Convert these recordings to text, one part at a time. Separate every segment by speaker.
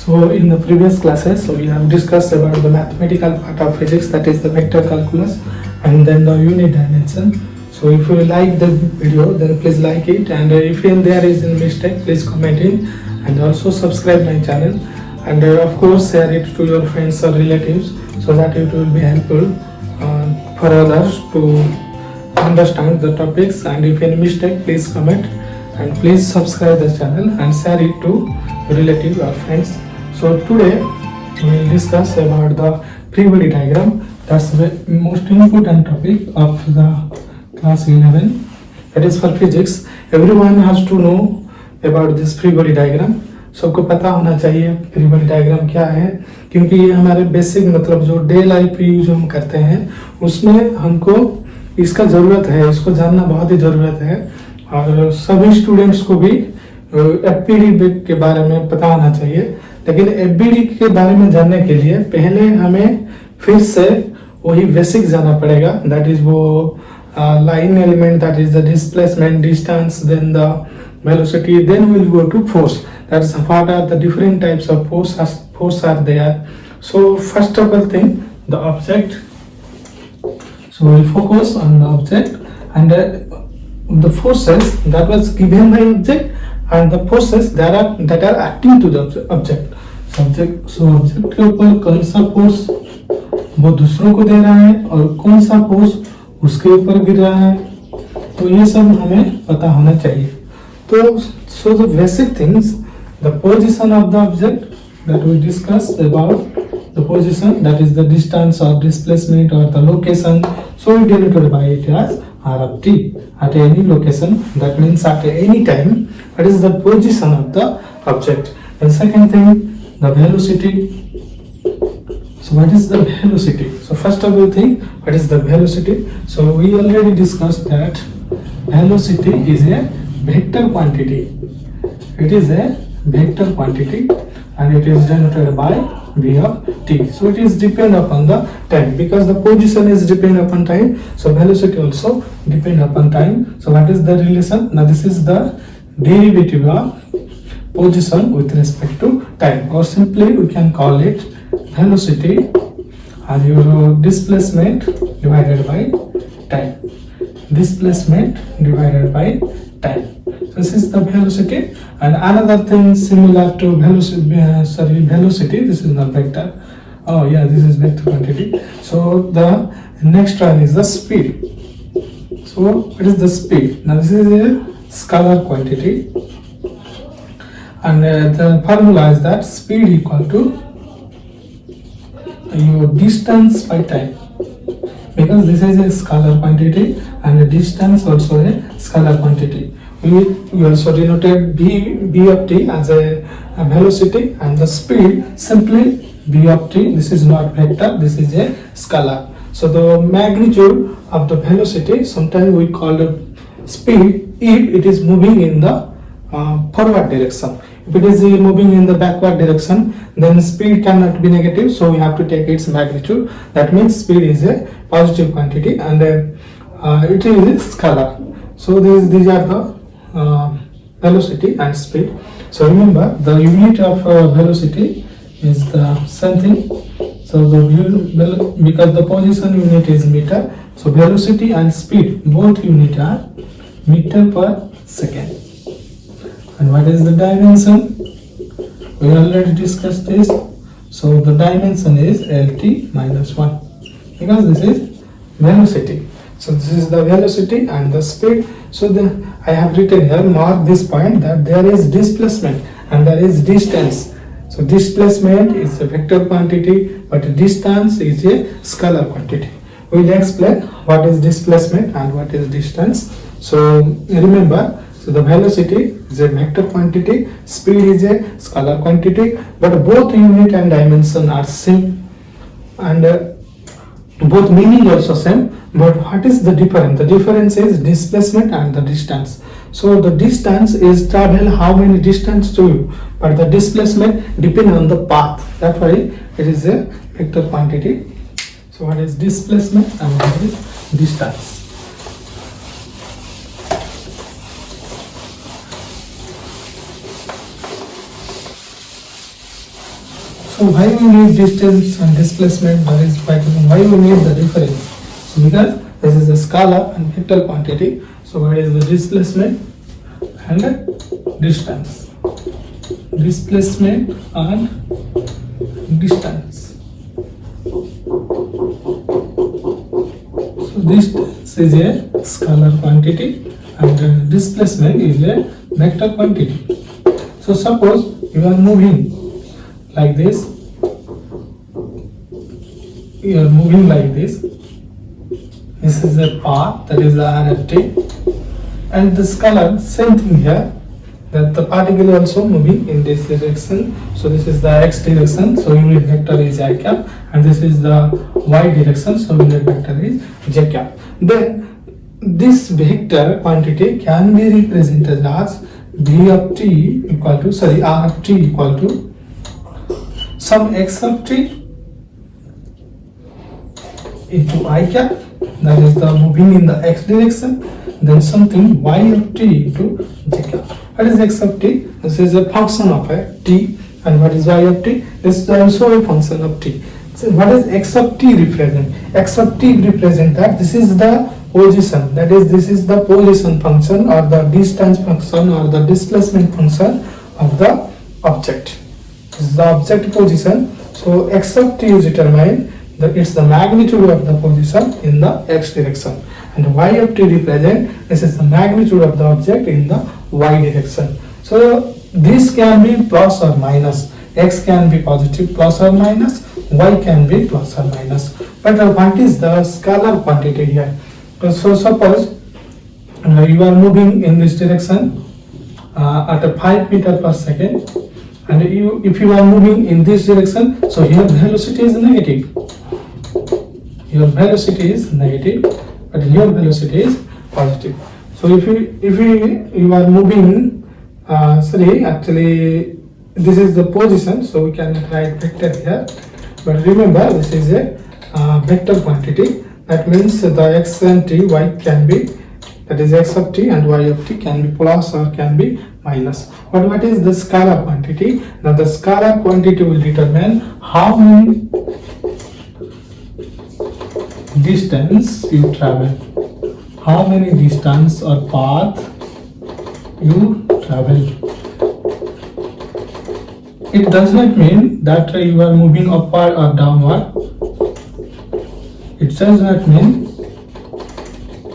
Speaker 1: So in the previous classes, we have discussed about the mathematical part of physics, that is the vector calculus, and then the unit dimension. So if you like the video, then please like it, and if there is a mistake, please comment in, and also subscribe my channel, and of course share it to your friends or relatives so that it will be helpful for others to understand the topics. And if any mistake, please comment, and please subscribe the channel and share it to relatives or friends. So today we will discuss about the free body diagram. That's the most important topic of the class 11. That is for physics. Everyone has to know about this free body diagram. सबको पता होना चाहिए free body diagram क्या है, क्योंकि ये हमारे basic मतलब जो डे लाइफ यूज हम करते हैं उसमें हमको इसका ज़रूरत है, इसको जानना बहुत ही ज़रूरत है। और सभी स्टूडेंट्स को भी एफबीडी के बारे में पता होना चाहिए। लेकिन एफबीडी के बारे में जानने के लिए पहले हमें फिर से वही बेसिक जाना पड़ेगा। दैट इज वो line element, that is the displacement, distance, then the velocity, then will go to force. That is what are the different types of force are there. So first of all thing the object. So we focus on the object and the forces that was given by object and the forces that are acting to the object. So object के ऊपर कौन सा force वो दूसरों को दे रहा है और कौन सा फोर्स उसके ऊपर गिर रहा है, तो ये सब हमें पता होना चाहिए। तो so the basic things, the position of the object that we discussed about. The position, that is the distance or displacement or the location, so we denoted by it as r of t at any location. That means at any time, that is the position of the object. And second thing, the velocity. So what is the velocity? So first of all thing, what is the velocity? So we already discussed that velocity is a vector quantity. It is a vector quantity and it is denoted by v of t. So it is depend upon the time, because the position is depend upon time, so velocity also depend upon time. So what is the relation? Now this is the derivative of position with respect to time, or simply we can call it velocity and your displacement divided by time. Displacement divided by time. This is the velocity. And another thing similar to velocity, this is not vector. Oh yeah, this is vector quantity. So the next one is the speed. So what is the speed? Now this is a scalar quantity, and the formula is that speed equal to your distance by time, because this is a scalar quantity and the distance also a scalar quantity. We also denoted b of t as a velocity, and the speed simply b of t. This is not vector, this is a scalar. So the magnitude of the velocity, sometimes we call it speed if it is moving in the forward direction. If it is moving in the backward direction, then speed cannot be negative, so we have to take its magnitude. That means speed is a positive quantity and it is scalar. So these are the velocity and speed. So remember, the unit of velocity is the same thing. So because the position unit is meter, so velocity and speed both unit are meter per second. And what is the dimension? We already discussed this. So the dimension is lt minus 1, because this is velocity. So this is the velocity and the speed. So I have written here, mark this point, that there is displacement and there is distance. So displacement is a vector quantity, but distance is a scalar quantity. We will explain what is displacement and what is distance. So remember, so the velocity is a vector quantity, speed is a scalar quantity, but both unit and dimension are same, and both meaning also same. But what is the difference? The difference is displacement and the distance. So the distance is travel how many distance to you, but the displacement depend on the path. That's why it is a vector quantity. So what is displacement and what is distance? So why we need distance and displacement? That is why we need the difference. So because this is the scalar and vector quantity. So what is the displacement and distance? Displacement and distance. So distance is a scalar quantity and displacement is a vector quantity. So suppose you are moving like this, you are moving like this. This is the path, that is the RFT, and the scalar, same thing here, that the particle is also moving in this direction. So this is the x direction, so unit vector is I cap, and this is the y direction, so unit vector is j cap. Then this vector quantity can be represented as v of t equal to, sorry, r of t equal to some x of t into I cap, that is the moving in the x direction, then something y of t into j cap. What is x of t? This is a function of a t, and what is y of t? This is also a function of t. So what is x of t represent? X of t represent that this is the position, that is this is the position function or the distance function or the displacement function of the object. This is the object position. So x of t is determined that it's the magnitude of the position in the x direction, and y of t represent this is the magnitude of the object in the y direction. So this can be plus or minus, x can be positive plus or minus, y can be plus or minus. But what is the scalar quantity here? So suppose you are moving in this direction at a 5 meter per second, and if you are moving in this direction, so your velocity is negative. Your velocity is negative, but your velocity is positive. So if you are moving, actually this is the position, so we can write vector here. But remember, this is a vector quantity. That means the x and t, y can be, that is x of t and y of t can be plus or can be minus. But what is the scalar quantity? Now the scalar quantity will determine how many distance you travel, how many distance or path you travel. It does not mean that you are moving upward or downward. It does not mean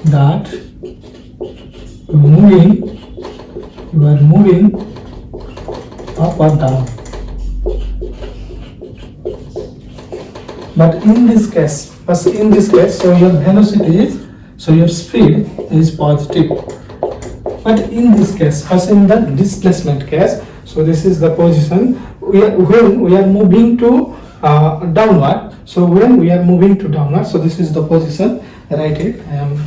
Speaker 1: that you are moving up or down. But in this case, so your velocity is, so your speed is positive. But in this case, first in the displacement case, so this is the position when we are moving to downward. So when we are moving to downward, so this is the position. Write it. I am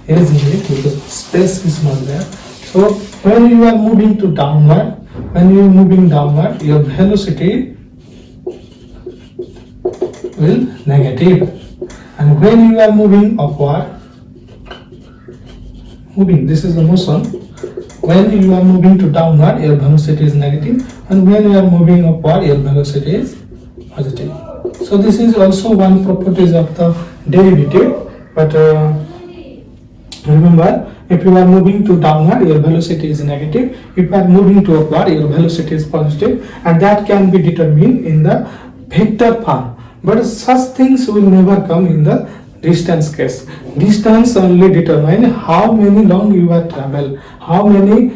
Speaker 1: erasing it because space is not there. So when you are moving to downward, your velocity will negative, and when you are moving upward, this is the motion. When you are moving to downward, your velocity is negative, and when you are moving upward, your velocity is positive. So this is also one properties of the derivative. But remember, if you are moving to downward, your velocity is negative. If you are moving to upward, your velocity is positive, and that can be determined in the vector form. But such things will never come in the distance case. Distance only determine how many long you are travel, how many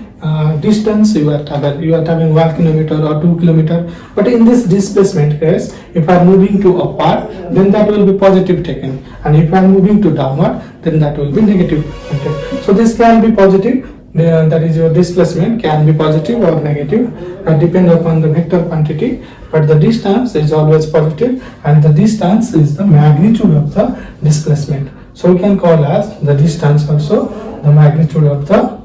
Speaker 1: distance you are travel. You are traveling 1 kilometer or 2 kilometer. But in this displacement case, if I am moving to upward, then that will be positive taken, and if I am moving to downward, then that will be negative taken. So this can be positive. That is, your displacement can be positive or negative, depend upon the vector quantity, but the distance is always positive, and the distance is the magnitude of the displacement. So we can call as the distance also the magnitude of the,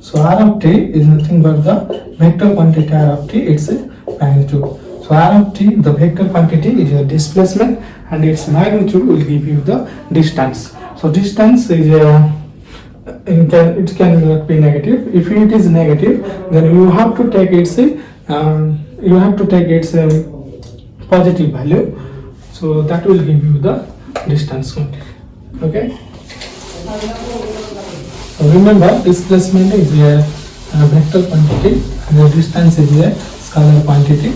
Speaker 1: so r of t is nothing but the vector quantity r of t, it's a magnitude. So r of t, the vector quantity, is your displacement, and its magnitude will give you the distance. So distance is it can not be negative. If it is negative, then you have to take its positive value, so that will give you the distance quantity. Okay. So remember, displacement is a vector quantity and the distance is a scalar quantity.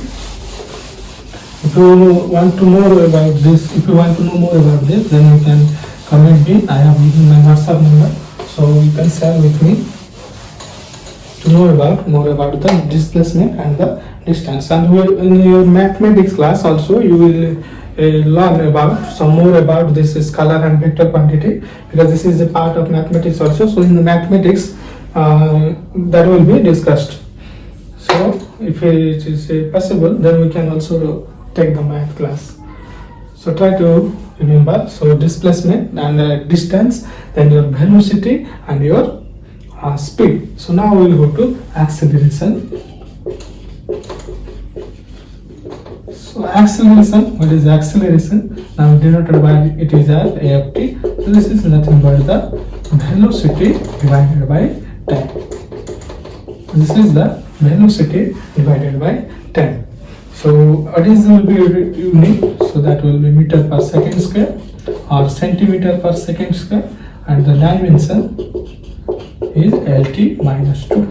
Speaker 1: If you want to know about this, then you can comment me. I have given my WhatsApp number, so you can share with me to know more about the displacement and the distance. And in your mathematics class also you will learn about some more about this scalar and vector quantity, because this is a part of mathematics also. So in the mathematics that will be discussed. So if it is possible, then we can also take the math class. So try to remember. So displacement and distance, then your velocity and your speed. So now we will go to acceleration. So acceleration, what is acceleration? Now denoted by it is as aft. So this is nothing but the velocity divided by time. This is the velocity divided by time. So what is will be unique? So that will be meter per second square or centimeter per second square, and the dimension is LT minus 2.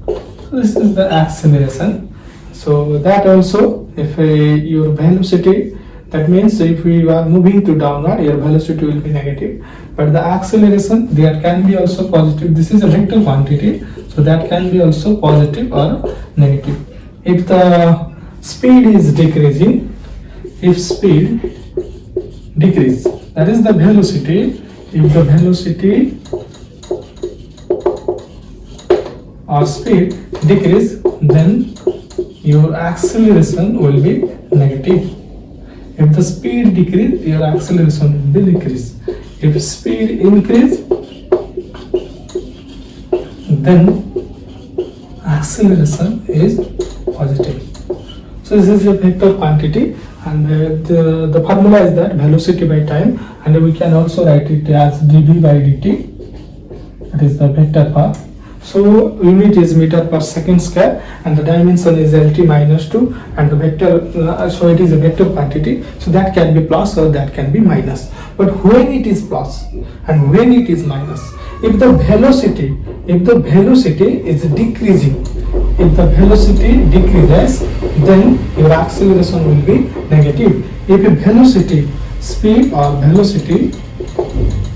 Speaker 1: So this is the acceleration. So that also, if your velocity, that means if you are moving to downward, your velocity will be negative. But the acceleration, there can be also positive. This is a vector quantity, so that can be also positive or negative. If the speed is decreasing, if speed decrease, that is the velocity. If the velocity or speed decrease, then your acceleration will be negative. If the speed decrease, your acceleration will be decrease. If speed increase, then acceleration is positive. So this is a vector quantity, and the formula is that velocity by time, and we can also write it as dv by dt. That is the vector part. So unit is meter per second square, and the dimension is LT minus 2, and the vector, so it is a vector quantity, so that can be plus or that can be minus. But when it is plus and when it is minus, if the velocity is decreasing, if the velocity decreases, then your acceleration will be negative. If a velocity, speed or velocity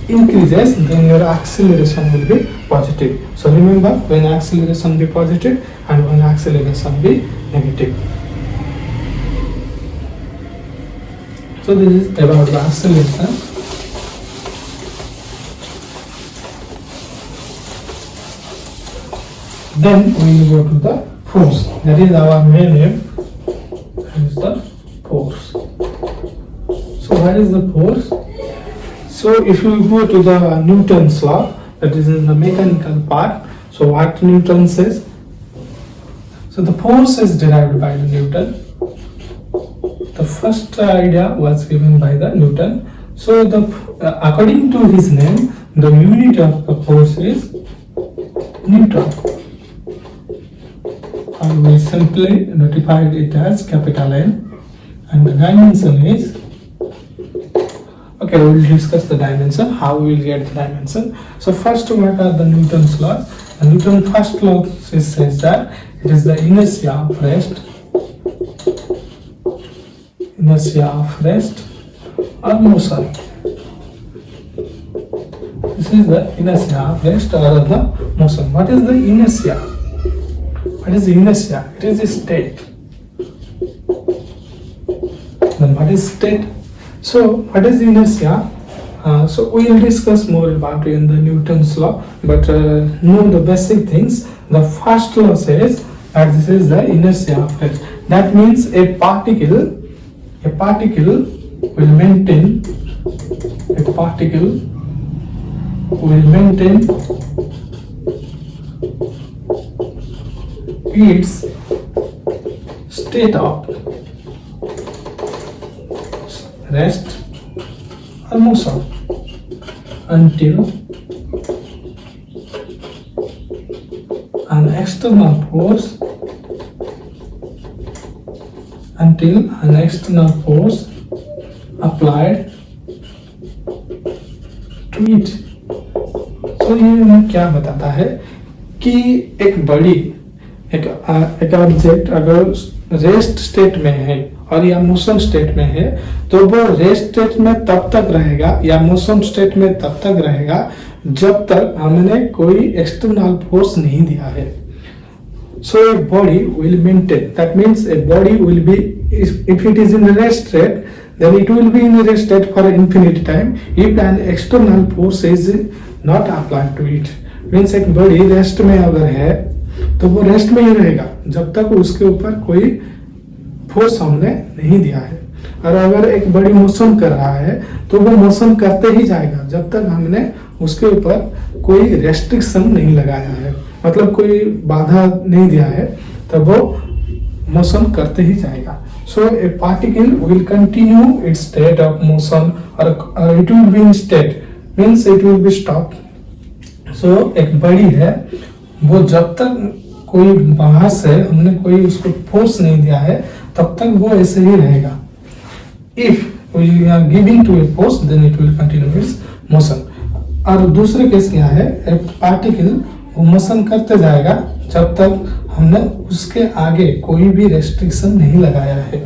Speaker 1: increases, then your acceleration will be positive. So remember, when acceleration be positive and when acceleration be negative. So this is about the acceleration. Then we will go to the force. That is our main aim. That is the force. So what is the force? So if you go to the Newton's law, that is in the mechanical part. So what Newton says? So the force is derived by the Newton. The first idea was given by the Newton. So according to his name, the unit of the force is Newton. And we simply notified it as capital N, and the dimension is, okay, we will discuss the dimension, how we will get the dimension. So first, what are the Newton's laws? The Newton's first law says that it is the inertia of rest or motion. This is the inertia of rest or the motion. What is the inertia? What is the inertia? It is a state. Then what is state? So what is inertia? So we will discuss more about it in the Newton's law, but know the basic things. The first law says that this is the inertia of rest. That means a particle will maintain its state of rest or motion until an external until an external force applied to it. तो ये हमें क्या बताता है कि एक बड़ी एक ऑब्जेक्ट अगर रेस्ट स्टेट में है और या मोशन स्टेट में है तो वो रेस्ट स्टेट में तब तक रहेगा या मोशन स्टेट में तब तक रहेगा जब तक हमने कोई एक्सटर्नल फोर्स नहीं दिया है. So a body will maintain. That means a body will be, if it is in a rest state, then it will be in a rest state for infinite time if an external force is not applied to it. Means एक body rest में अगर है तो वो rest में ही रहेगा जब तक उसके ऊपर कोई फोर्स हमने नहीं दिया है. और अगर एक बॉडी मोशन कर रहा है तो वो मोशन करते ही जाएगा जब तक हमने उसके ऊपर कोई रेस्ट्रिक्शन नहीं लगाया है, मतलब कोई बाधा नहीं दिया है, तब वो मोशन करते ही जाएगा. So a particle will continue its state of motion और it will be in state means it will be stop. So एक बॉडी है वो जब तक कोई बाहर से हमने कोई उसको फोर्स नहीं दिया है तब तक वो ऐसे ही रहेगा. If we are giving to a force then it will continue its motion. और दूसरे केस क्या है, एक पार्टिकल वो मोशन करते जाएगा जब तक हमने उसके आगे कोई भी रेस्ट्रिक्शन नहीं लगाया है.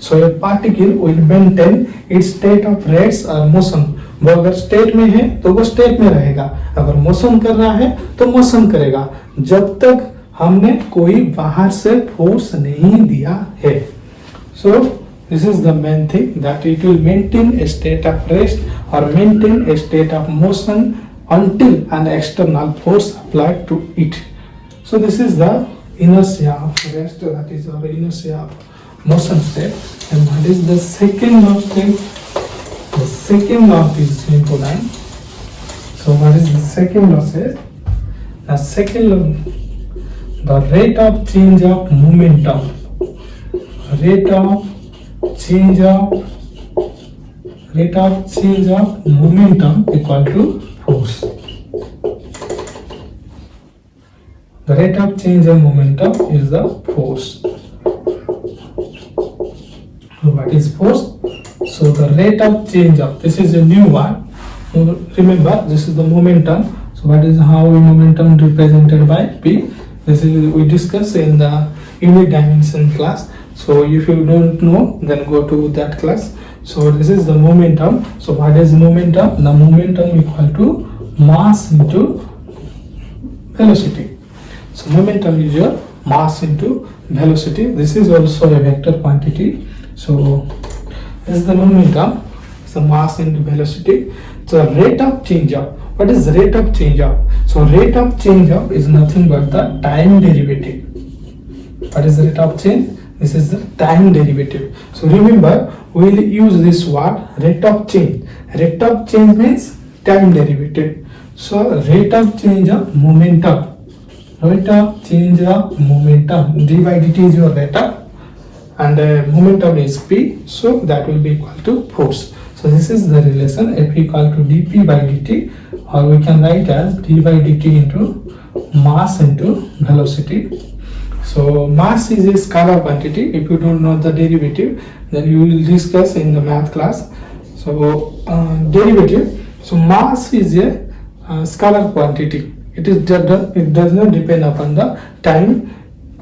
Speaker 1: So a particle will maintain its state of rest और मोशन. वो अगर स्टेट में है तो वो स्टेट में रहेगा, अगर मोशन कर रहा है तो मोशन करेगा जब तक हमने कोई बाहर से फोर्स नहीं दिया है. सो this is the main thing, that it will maintain a state of rest or maintain a state of motion until an external force applied to it. So this is the inertia of rest, that is our inertia of motion state. And what is the second law state? The second law is important. So what is the second law state? The second law, the rate of change of momentum. Rate of change of momentum equal to force. The rate of change of momentum is the force. So what is force? So the rate of change of, this is a new one. Remember, this is the momentum. So what is how momentum represented by P? This is we discussed in the unit dimension class. So if you don't know, then go to that class. So this is the momentum. So what is momentum? The momentum equal to mass into velocity. So momentum is your mass into velocity. This is also a vector quantity. So this is the momentum. It's the mass into velocity. So rate of change up. What is the rate of change up? So rate of change up is nothing but the time derivative. What is the rate of change? This is the time derivative. So remember, we will use this word rate of change. Rate of change means time derivative. So rate of change of momentum. Rate of change of momentum. D by dt is your rate of, and momentum is P. So that will be equal to force. So this is the relation F equal to dP by dt, or we can write as d by dt into mass into velocity. So mass is a scalar quantity. If you don't know the derivative, then you will discuss in the math class. So derivative. So mass is a scalar quantity. It does not depend upon the time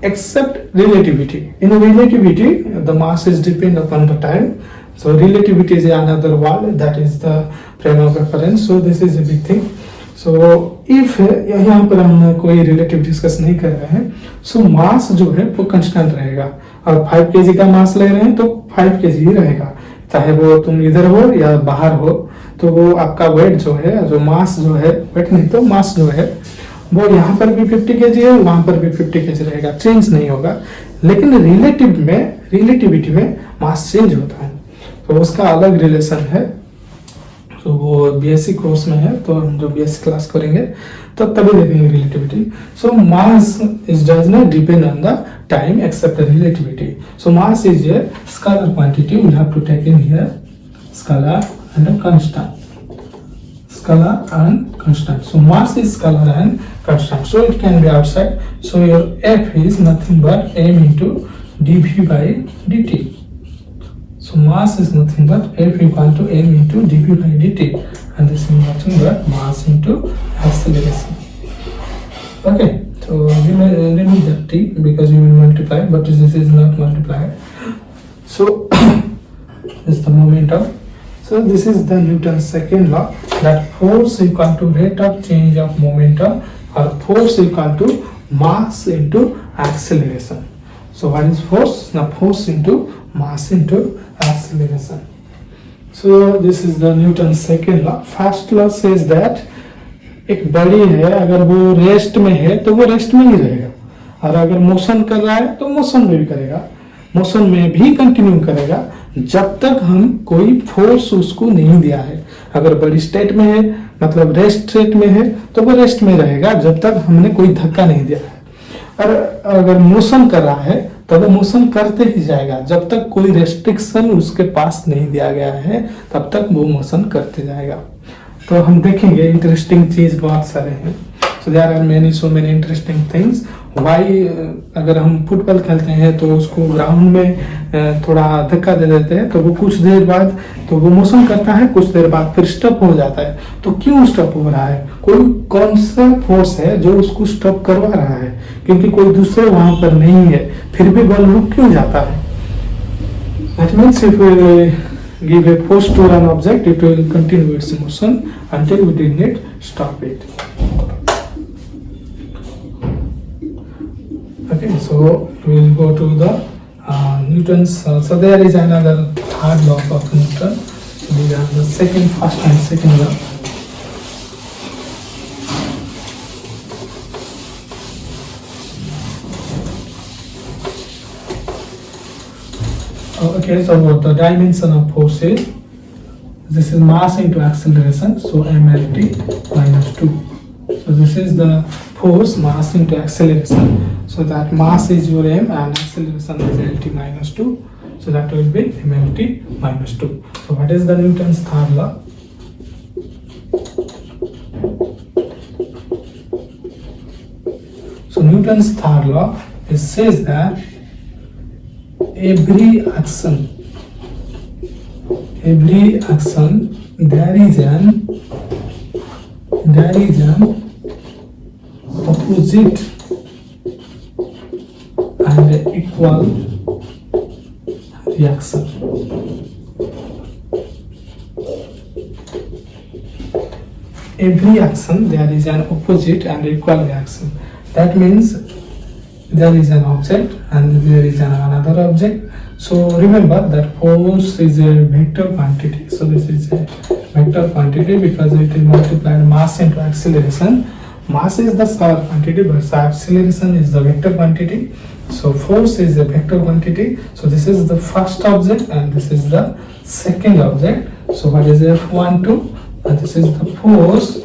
Speaker 1: except relativity. In relativity, the mass is depend upon the time. So relativity is another word, that is the frame of reference. So this is a big thing. So if यहाँ पर हम कोई relative discuss नहीं कर रहे हैं, सो मास जो है वो कांस्टेंट रहेगा. और 5 kg का मास ले रहे हैं तो 5 kg ही रहेगा, चाहे वो तुम इधर हो या बाहर हो. तो वो आपका वेट जो है, जो मास जो है, वेट नहीं तो मास जो है, वो यहाँ पर भी 50 kg है, वहां पर भी 50 kg रहेगा, चेंज नहीं होगा. लेकिन रिलेटिविटी में मास चेंज होता है, तो उसका अलग रिलेशन है. तो वो बीएससी कोर्स में है, तो हम जो बीएससी क्लास करेंगे तो तभी देखेंगे relativity. So mass is does not depend on the time except relativity. So mass is a scalar quantity. We have to take in here scalar and constant. Scalar and constant. So mass is scalar and constant. So it can be outside. So your F is nothing but m into dv by dt. So mass is nothing but F equal to m into dv by dt, and this is nothing but mass into acceleration. Okay, so remove that t because you will multiply, but this is not multiplied. So this is the momentum. So this is the Newton's second law, that force equal to rate of change of momentum, or force equal to mass into acceleration. So what is force? Now force into mass into acceleration. So this is the Newton's second law. First law says that एक body है, अगर वो rest में है तो वो rest में ही रहेगा, और अगर मोशन कर रहा है तो मोशन में भी करेगा, मोशन में भी कंटिन्यू करेगा जब तक हम कोई फोर्स उसको नहीं दिया है. अगर बॉडी स्टेट में है, मतलब रेस्ट स्टेट में है, तो वो रेस्ट में रहेगा जब तक हमने कोई धक्का नहीं दिया है. और अगर मोशन कर रहा है तो वो मोशन करते ही जाएगा जब तक कोई रेस्ट्रिक्शन उसके पास नहीं दिया गया है, तब तक वो मोशन करते जाएगा. तो हम देखेंगे इंटरेस्टिंग चीज बहुत सारे हैं. So there are many so many interesting things. Why अगर हम फुटबॉल खेलते हैं तो उसको ग्राउंड में थोड़ा धक्का दे देते हैं तो वो कुछ देर बाद तो वो मोशन करता है, कुछ देर बाद फिर स्टॉप हो जाता है. तो क्यों स्टॉप हो रहा है? कोई कौन सा फोर्स है जो उसको स्टॉप करवा रहा है? क्योंकि कोई दूसरे वहां पर नहीं है, फिर भी बॉल रुक क्यों जाता है? That means if we give a force to an object, it will continue its motion until we did not stop it. Okay, so we will go to the Newton's. So there is another third law of Newton. So these are the first and second law. Okay, so the dimension of force is, this is mass into acceleration, so mlt minus 2. So this is the force, mass into acceleration. So that mass is your m and acceleration is lt minus 2. So that will be mlt minus 2. So what is the Newton's third law? So Newton's third law, it says that every action there is an opposite and equal reaction. Every action there is an opposite and equal reaction. That means there is an object and there is another object. So remember that force is a vector quantity. So this is a vector quantity because it is multiplied mass into acceleration. Mass is the scalar quantity, but acceleration is the vector quantity. So force is a vector quantity. So this is the first object and this is the second object. So what is F12? And this is the force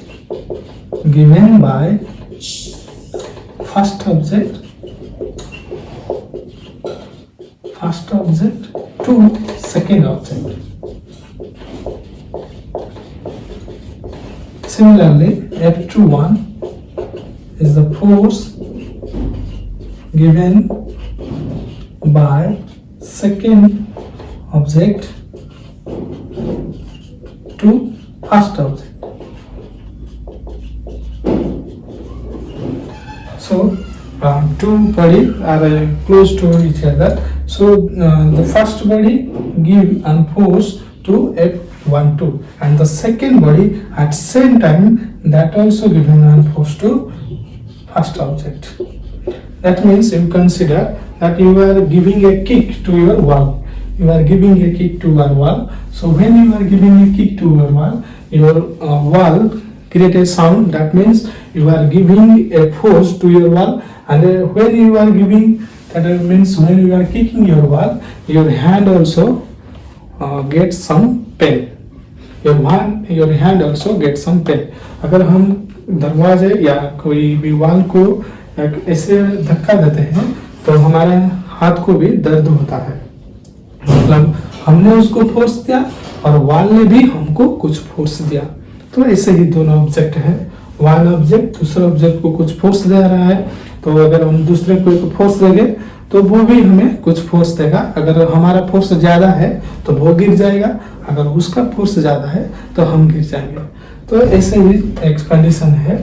Speaker 1: given by first object to second object. Similarly, F21 is the force given by second object to first object. So two bodies are close to each other. So the first body give an force to F12 and the second body at same time that also given an force to first object. That means you consider that you are giving a kick to your wall. You are giving a kick to your wall. So when you are giving a kick to your wall create a sound. That means you are giving a force to your wall, and when you are giving, that means when you are kicking your wall, your hand also gets some pain. Your hand also gets some pain. अगर हम दरवाजे या कोई भी wall को ऐसे धक्का देते हैं तो हमारे हाथ को भी दर्द होता है. मतलब हमने उसको फोर्स दिया और वॉल ने भी हमको कुछ फोर्स दिया. तो ऐसे ही दोनों ऑब्जेक्ट है. वन ऑब्जेक्ट दूसरे ऑब्जेक्ट को कुछ फोर्स दे रहा है, तो अगर हम दूसरे को फोर्स देंगे तो वो भी हमें कुछ फोर्स देगा। अगर हमारा फोर्स ज़्यादा है तो वो गिर जाएगा, अगर उसका फोर्स ज़्यादा है तो हम गिर जाएंगे। तो ऐसे ही एक कंडीशन है।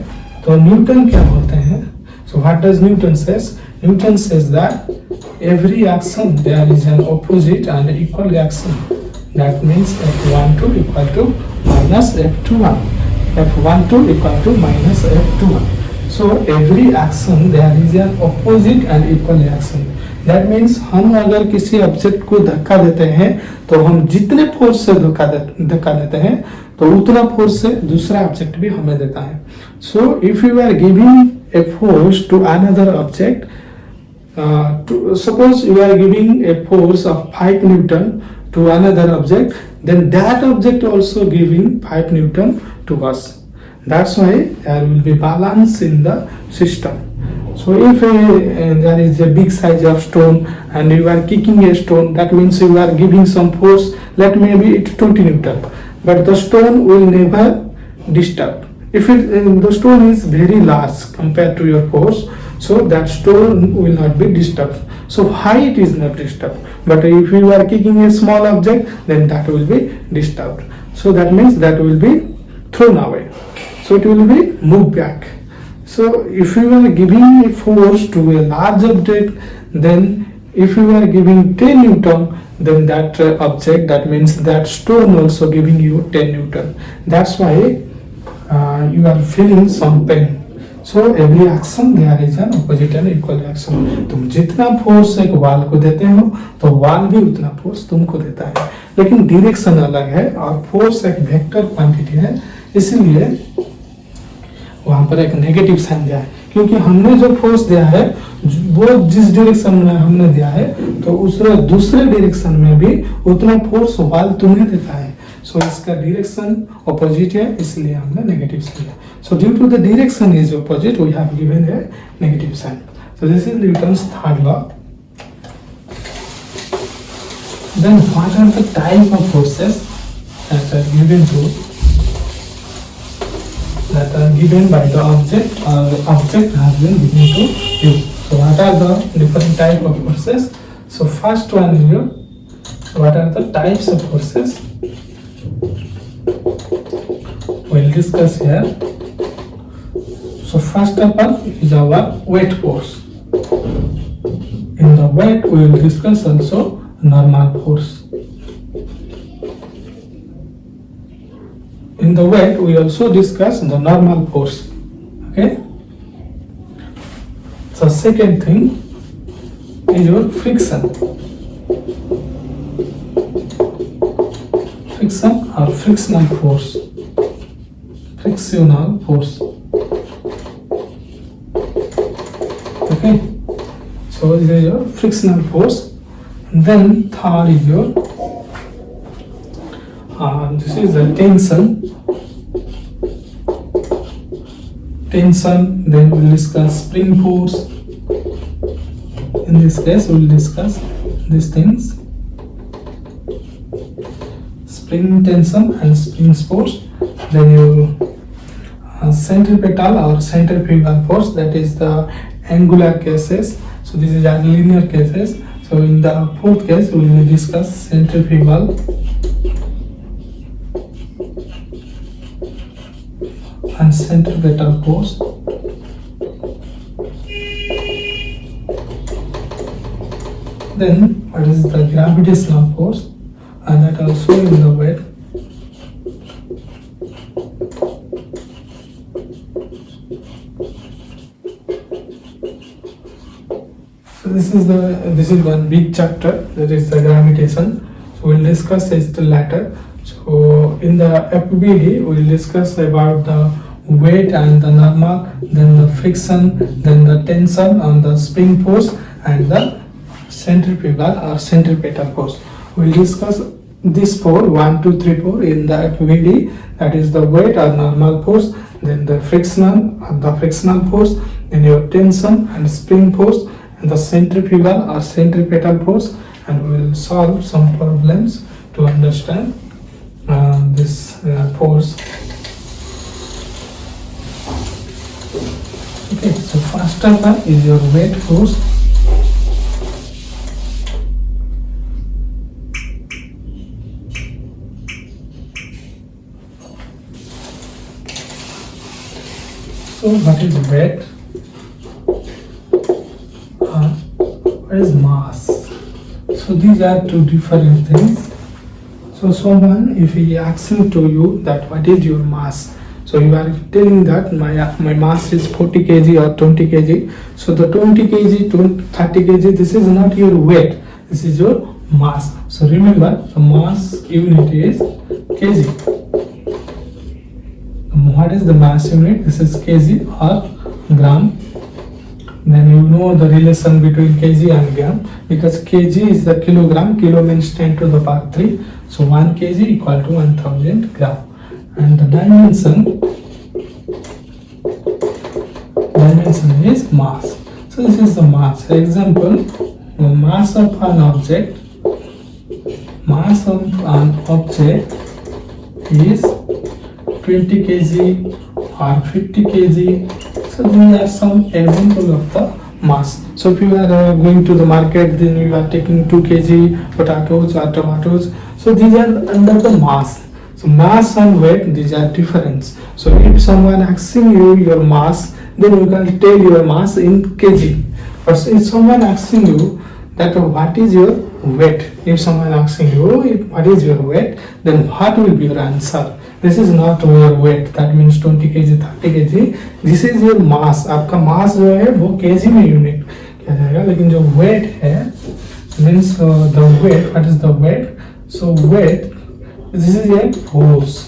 Speaker 1: तो न्यूटन क्या बोलते हैं? So what does Newton says? Newton says that every action there is an opposite and equal reaction. That means F12 equal to minus F21, F12 equal to minus F21. So every action there is an opposite and equal reaction. That means हम अगर किसी object को धक्का देते हैं तो हम जितने फोर्स से धक्का देते हैं तो उतना फोर्स से दूसरा ऑब्जेक्ट भी हमें देता है। So if you are giving a force to another object, suppose you are giving a force of 5 Newton to another object, then that object also giving 5 Newton to us. That's why there will be balance in the system. So if there is a big size of stone and you are kicking a stone, that means you are giving some force, let maybe it 20 Newton, but the stone will never disturb. If the stone is very large compared to your force, so that stone will not be disturbed. So height is not disturbed, but if you are kicking a small object, then that will be disturbed. So that means that will be thrown away. So it will be moved back. So if you are giving a force to a large object, then if you are giving 10 Newton, then that object, that means that stone also giving you 10 Newton. That's why you are feeling some pain. So every action there is an opposite and equal reaction. तुम जितना force एक वाल को देते हो तो वाल भी उतना फोर्स तुमको देता है, लेकिन डायरेक्शन अलग है और फोर्स एक वेक्टर क्वांटिटी है, इसलिए वहां पर एक नेगेटिव साइन दिया है। क्योंकि हमने जो फोर्स दिया है वो जिस डायरेक्शन में हमने दिया है तो उसके दूसरे डायरेक्शन में भी उतना फोर्स वाल तुम्हें देता है। सो इसका डायरेक्शन ऑपोजिट है, इसलिए हमने नेगेटिव साइन दिया। So due to the direction is opposite we have given a negative sign. So this is Newton's third law. Then what are the type of forces that are given to that are given by the object or the object has been given to you. So what are the different type of forces? So first one is your, what are the types of forces? We'll discuss here. So first of all is our weight force. In the weight we will discuss also normal force. In the weight we also discuss the normal force. Okay, so second thing is your friction or frictional force. Okay, so this is your frictional force. And then third is your this is the tension. Then we will discuss spring force. In this case we will discuss these things: spring tension and spring force. Then you centripetal or centrifugal force, that is the angular cases. So this is our linear cases. So in the fourth case we will discuss centrifugal and centripetal force. Then what is the gravitational force, and that also in the weight. So this is one big chapter, that is the gravitation. So we'll discuss it later. So in the FBD we will discuss about the weight and the normal, then the friction, then the tension on the spring force, and the centrifugal or centripetal force. We will discuss this 4, 1, 2, 3, 4 in the FBD, that is the weight or normal force, then the frictional force, then your tension and spring force, and the centrifugal or centripetal force, and we will solve some problems to understand this force. Okay, so first of all is your weight force. So what is weight and what is mass? So these are two different things. So someone, if he asking to you that what is your mass, so you are telling that my mass is 40 kg or 20 kg. So the 20 kg, 30 kg, this is not your weight, this is your mass. So remember, the mass unit is kg. What is the mass unit? This is kg or gram. Then you know the relation between kg and gram, because kg is the kilogram, kilo means 10 to the power 3. So 1 kg equal to 1000 gram. And the dimension is mass. So this is the mass. For example, mass of an object is 20 kg or 50 kg. So these are some example of the mass. So if you are going to the market, then you are taking 2 kg potatoes or tomatoes. So these are under the mass. So mass and weight, these are different. So if someone asking you your mass, then you can tell your mass in kg. But if someone asking you that what is your weight, if someone asking you what is your weight, then what will be your answer? This is not your weight, that means 20 kg, 30 kg. This is your mass. आपका मास जो है वो kg में unit किया जाएगा, लेकिन जो weight है means the weight. What is the weight? So weight, this is a force.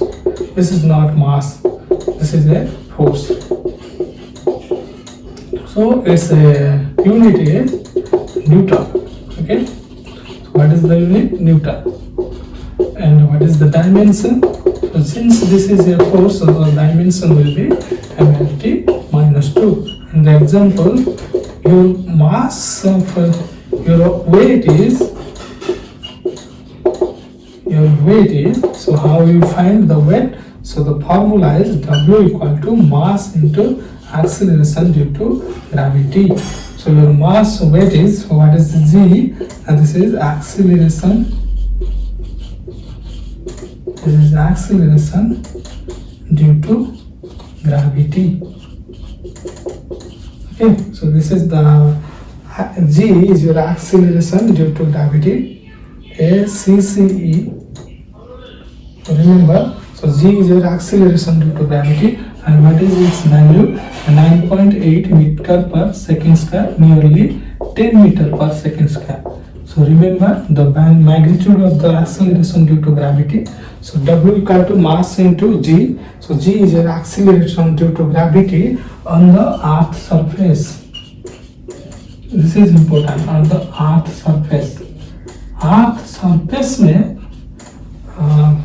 Speaker 1: This is not mass. This is a force. So its unit is Newton. Okay. So what is the unit? Newton. And what is the dimension? So since this is a force, so the dimension will be mLT minus 2. And the example, your mass of your weight is, so how you find the weight? So the formula is W equal to mass into acceleration due to gravity. So your mass weight is, so what is G, and this is acceleration. This is acceleration due to gravity. Okay, so this is the G is your acceleration due to gravity. ACCE. Remember, so G is your acceleration due to gravity, and what is its value? 9.8 meter per second square, nearly 10 meter per second square. So remember the magnitude of the acceleration due to gravity. So W equal to mass into G. So G is your acceleration due to gravity on the earth surface. This is important, on the earth surface. Earth surface में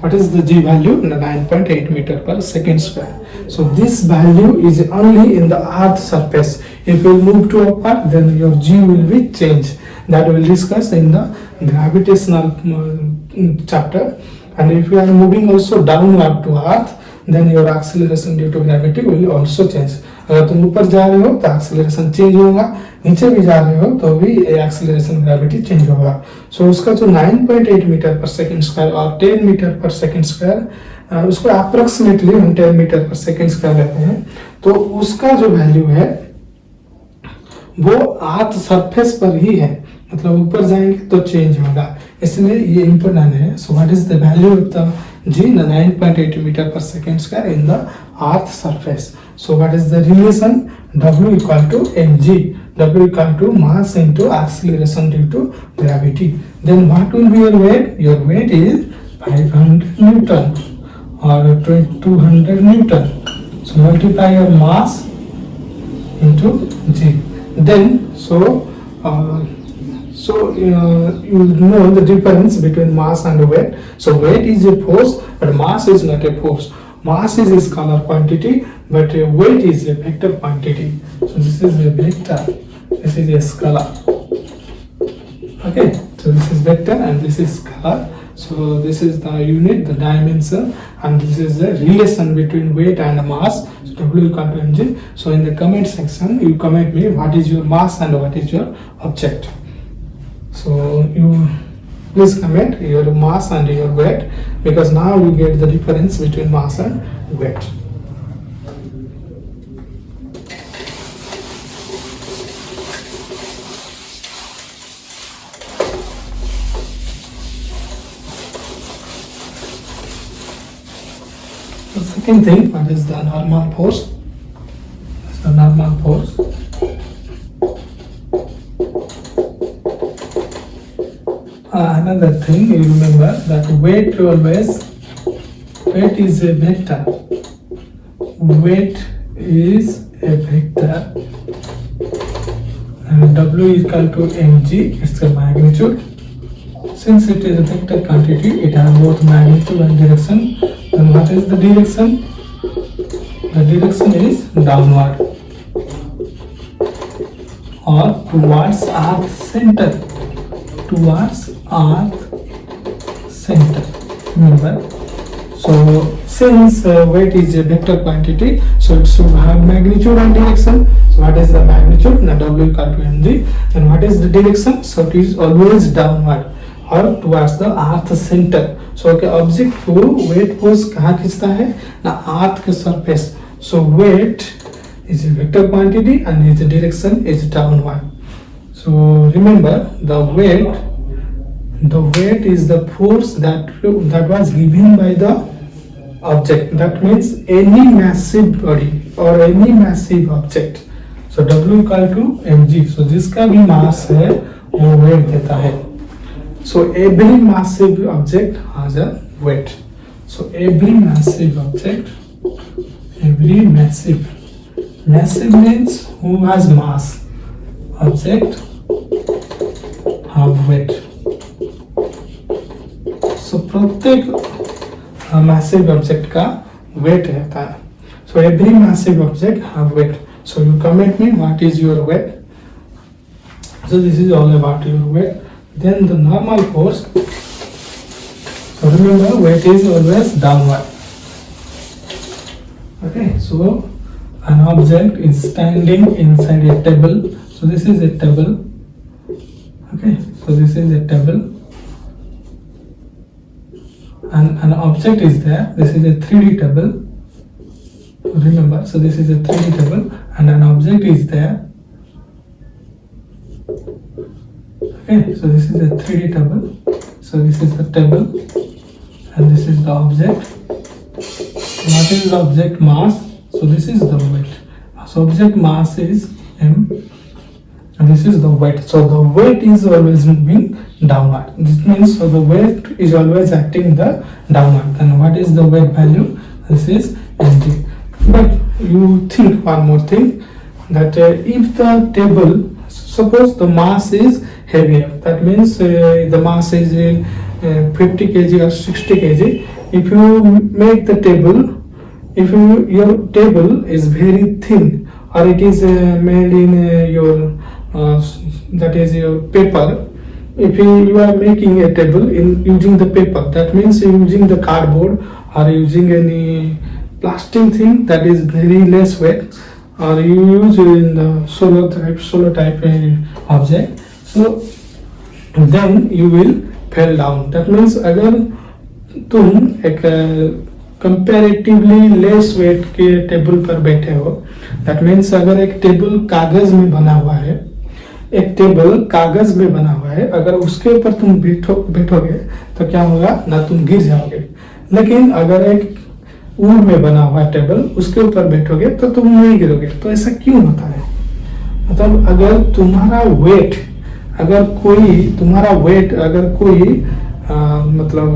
Speaker 1: what is the G value? 9.8 meter per second square. So this value is only in the earth surface. If you move to upward, then your G will be changed. That we will discuss in the gravitational chapter. And if you are moving also downward to earth, then your acceleration due to gravity will also change. अगर तुम ऊपर जा रहे हो तो acceleration change होगा, नीचे भी जा रहे हो तो भी acceleration gravity change होगा. So उसका जो 9.8 मीटर पर सेकेंड स्क्वायर और 10 मीटर पर सेकेंड स्क्वायर, उसको अप्रोक्सीमेटली हम 10 मीटर पर सेकेंड स्क्वायर लेते हैं, तो उसका जो वैल्यू है वो अर्थ सरफेस पर ही है, मतलब ऊपर जाएंगे तो चेंज होगा, इसलिए ये इम्पोर्टेंट है. So what is the value of the G? 9.8 meter per second square in the earth surface. So what is the relation? W equal to mg. W equal to mass into acceleration due to gravity. Then what will be your weight? Your weight is 500 Newton or 200 Newton. So multiply your mass into G. Then you know the difference between mass and weight. So weight is a force, but mass is not a force. Mass is a scalar quantity, but weight is a vector quantity. So this is a vector, this is a scalar. Okay, so this is vector and this is scalar. So this is the unit, the dimension, and this is the relation between weight and mass. So W equal to mg. So in the comment section, you comment me what is your mass and what is your object. So you please comment your mass and your weight, because now you get the difference between mass and weight. second thing, what is the normal force? The normal force. Another thing, you remember that weight is a vector. Weight is a vector, and W is equal to mg. It's a magnitude. Since it is a vector quantity, it has both magnitude and direction. Then what is the direction? The direction is downward or towards earth center. Towards earth center. Remember. So since weight is a vector quantity, so it should have magnitude and direction. So what is the magnitude? Now W equal to mg. And what is the direction? So it is always downward or towards the earth center. So okay, object को weight force कहाँ खींचता है ना earth के surface. So weight is a vector quantity and its direction is downward. So remember, the weight is the force that was given by the object. That means any massive body or any massive object. So W equal to mg. So जिसका भी mass है वो weight देता है. So every massive object has a weight. So every massive object, massive means who has mass. Object have weight. So प्रत्येक massive object का weight रहता है. So every massive object have weight. So you comment me what is your weight. So this is all about your weight. Then the normal force. So remember, weight is always downward. Okay, so an object is standing inside a table. So this is a table. Okay, so this is a table. And an object is there. This is a 3D table. Remember, so this is a 3D table and an object is there. Okay, so this is a 3D table. So this is the table and this is the object. What is the object mass? So this is the weight. So object mass is m and this is the weight. So the weight is always moving downward. This means so the weight is always acting the downward. And what is the weight value? This is mg. But you think one more thing, that if the table, suppose the mass is heavier, that means the mass is 50 kg or 60 kg. If you make the table, if your table is very thin or it is made in your that is your paper. If you are making a table in using the paper, that means using the cardboard or using any plastic thing that is very less weight, or you use in the solar type object. So then you will fall down. That means अगर तुम एक comparatively less weight के table पर बैठे हो, that means अगर एक table कागज में बना हुआ है, अगर उसके ऊपर तुम बैठोगे तो क्या होगा ना, तुम गिर जाओगे. लेकिन अगर एक वुड में बना हुआ टेबल उसके ऊपर बैठोगे तो तुम नहीं गिरोगे. तो ऐसा क्यों होता है? मतलब अगर तुम्हारा वेट अगर कोई मतलब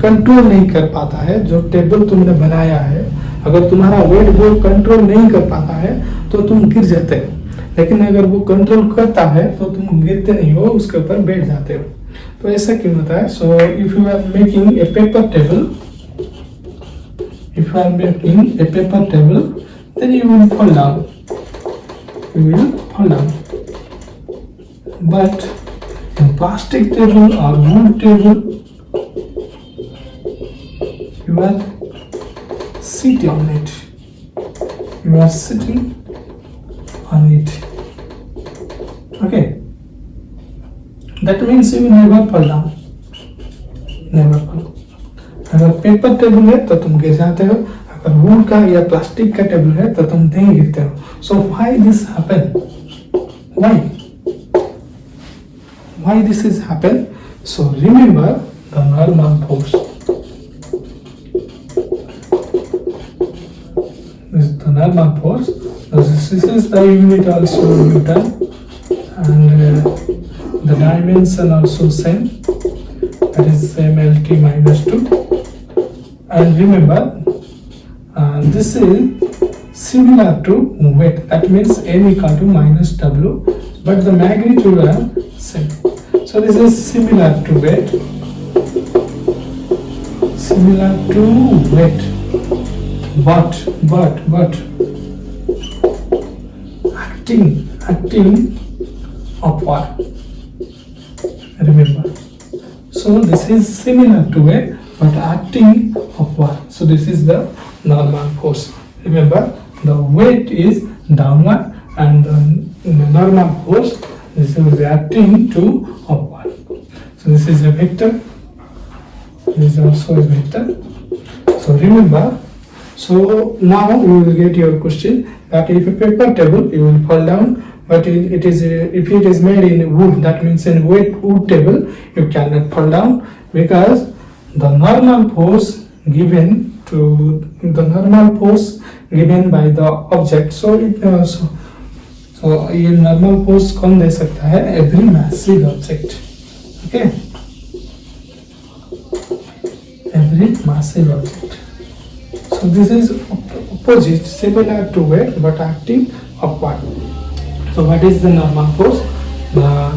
Speaker 1: कंट्रोल नहीं कर पाता है, जो टेबल तुमने बनाया है, अगर तुम्हारा वेट वो कंट्रोल नहीं कर पाता है तो तुम गिर जाते हो. लेकिन अगर वो कंट्रोल करता है तो तुम गिरते नहीं हो, उसके ऊपर बैठ जाते हो. तो ऐसा क्यों होता है? So if you are making a paper table, then you will fall down. But in plastic table or wood table, you are sitting on it. Okay, that means you will never fall down. अगर paper table है तो तुम गिर जाते हो, अगर would का या प्लास्टिक का टेबल है तो तुम नहीं गिरते हो. So why this happen? Why this is happen? So remember the normal force. normal force. This is the unit also Newton, and the dimension also same, that is same LT minus 2. And remember, this is similar to weight, that means M equal to minus W, but the magnitude are same. So this is similar to weight, but acting upward, remember. So this is similar to weight but acting upward. So this is the normal force. Remember, the weight is downward and the normal force, this is acting to upward. So this is a vector, this is also a vector. So remember, so now you will get your question that if a paper table you will fall down, but if it is made in wood, that means in wood table you cannot fall down, because the normal force given by the object. So ये normal force कौन दे सकता है? Every massive object. Okay, every massive object. So this is opposite, similar to weight but acting upward. So what is the normal force?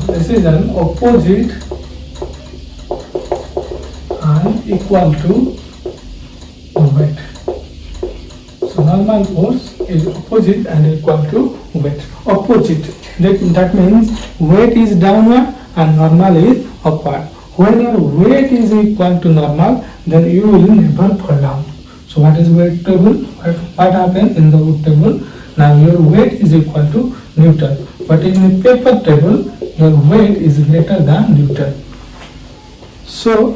Speaker 1: This is an opposite and equal to weight. So normal force is opposite and equal to weight. Opposite, that means weight is downward and normal is upward. When your weight is equal to normal, then you will never fall down. So what is weight table? What happens in the wood table? Now your weight is equal to Newton, but in the paper table your weight is greater than Newton. So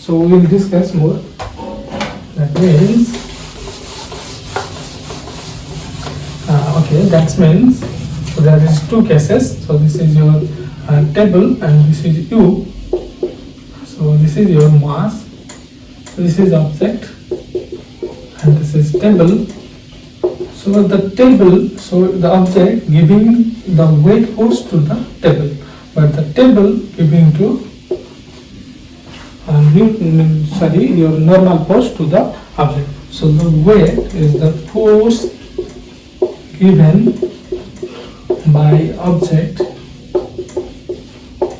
Speaker 1: we will discuss more. That means that means so there is two cases. So this is your table and this is you. So this is your mass, this is object, and this is table. So the object giving the weight force to the table, but the table giving to your normal force to the object. So the weight is the force given by object.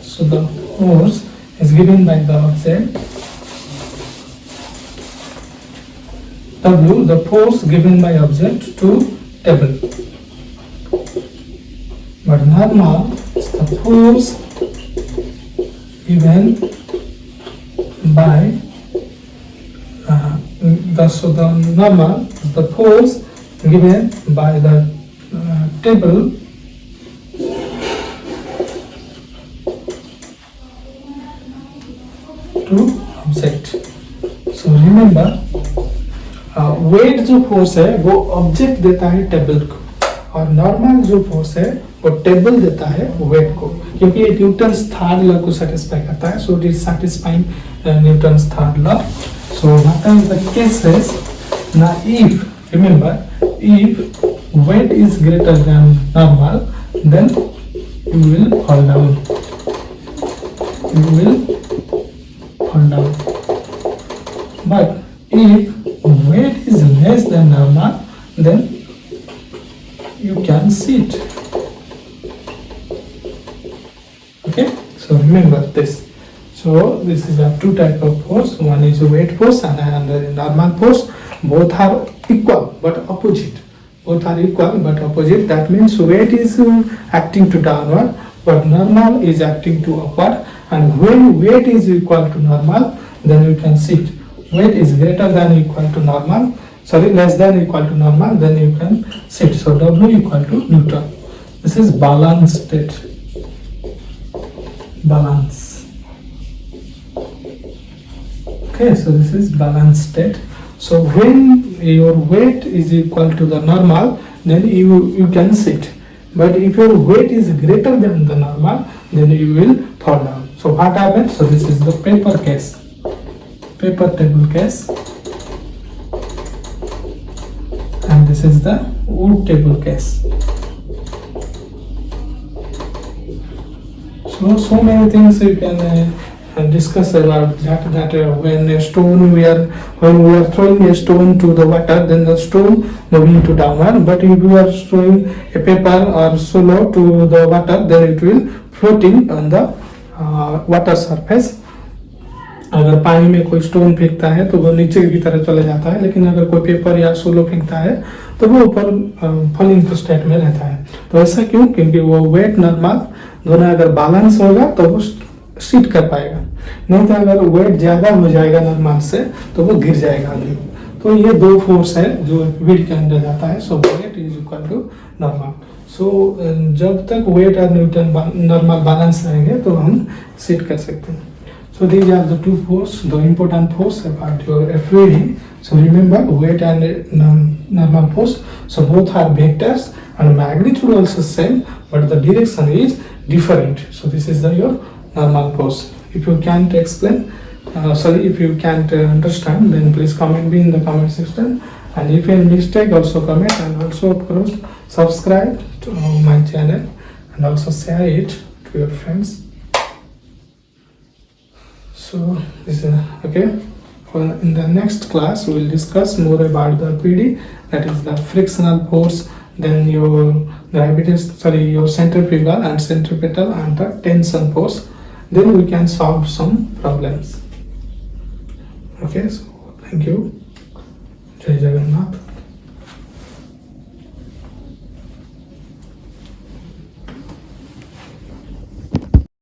Speaker 1: So the force is given by the object. W, the force given by object to table. But normal is the force given by the normal is the force given by the table to object. So remember, weight जो force है वो object देता है table को, और normal जो force है वो टेबल देता है वेट को, क्योंकि ये न्यूटन्स थर्ड लॉ को सेटिस्फाई करता है. So it is satisfying Newton's third law. So what are the cases? Now if remember, if weight is greater than normal, then you will fall down. But if weight is less than normal, then you can sit. Okay, so remember this. So this is a two type of force. One is a weight force and another is normal force. Both are equal but opposite. That means weight is acting to downward, but normal is acting to upward. And when weight is equal to normal, then you can sit. Weight is greater than equal to normal, less than equal to normal, then you can sit. So W equal to Newton. This is balance state. Balance. Okay, so this is balance state. So when your weight is equal to the normal, then you can sit. But if your weight is greater than the normal, then you will fall down. So what happens? So this is the paper case, paper table case, and this is the wood table case. So many things you can discuss about that when we are throwing a stone to the water, then the stone moving to downward, but if you are throwing a paper or solo to the water, then it will floating on the water surface. अगर पानी में कोई stone फेंकता है तो वो नीचे की तरह चले जाता है, लेकिन अगर कोई पेपर या सोलो फेंकता है तो वो ऊपर फॉलिंग स्टेट में रहता है. तो ऐसा क्यों? क्योंकि वो वेट नॉर्मल दोनों अगर बैलेंस होगा तो वो सीट कर पाएगा, नहीं तो अगर वेट ज्यादा हो जाएगा नॉर्मल से तो वो गिर जाएगा आदमी. तो ये दो फोर्स है जो वेट के अंदर जाता है. So weight is equal to normal. So जब तक वेट और न्यूटन नॉर्मल बैलेंस रहेंगे तो हम सीट कर सकते हैं. So these are the two force, the important force about your FVD. So remember weight and normal force. So both are vectors and magnitude also same, but the direction is different. So this is your normal force. If you can't explain, if you can't understand, then please comment me in the comment section. And if any mistake, also comment, and also of course subscribe to my channel and also share it to your friends. So this is okay. In the next class we will discuss more about the PD, that is the frictional force, then your centrifugal and centripetal and the tension force. Then we can solve some problems. Okay, so thank you. Jai Jagannath.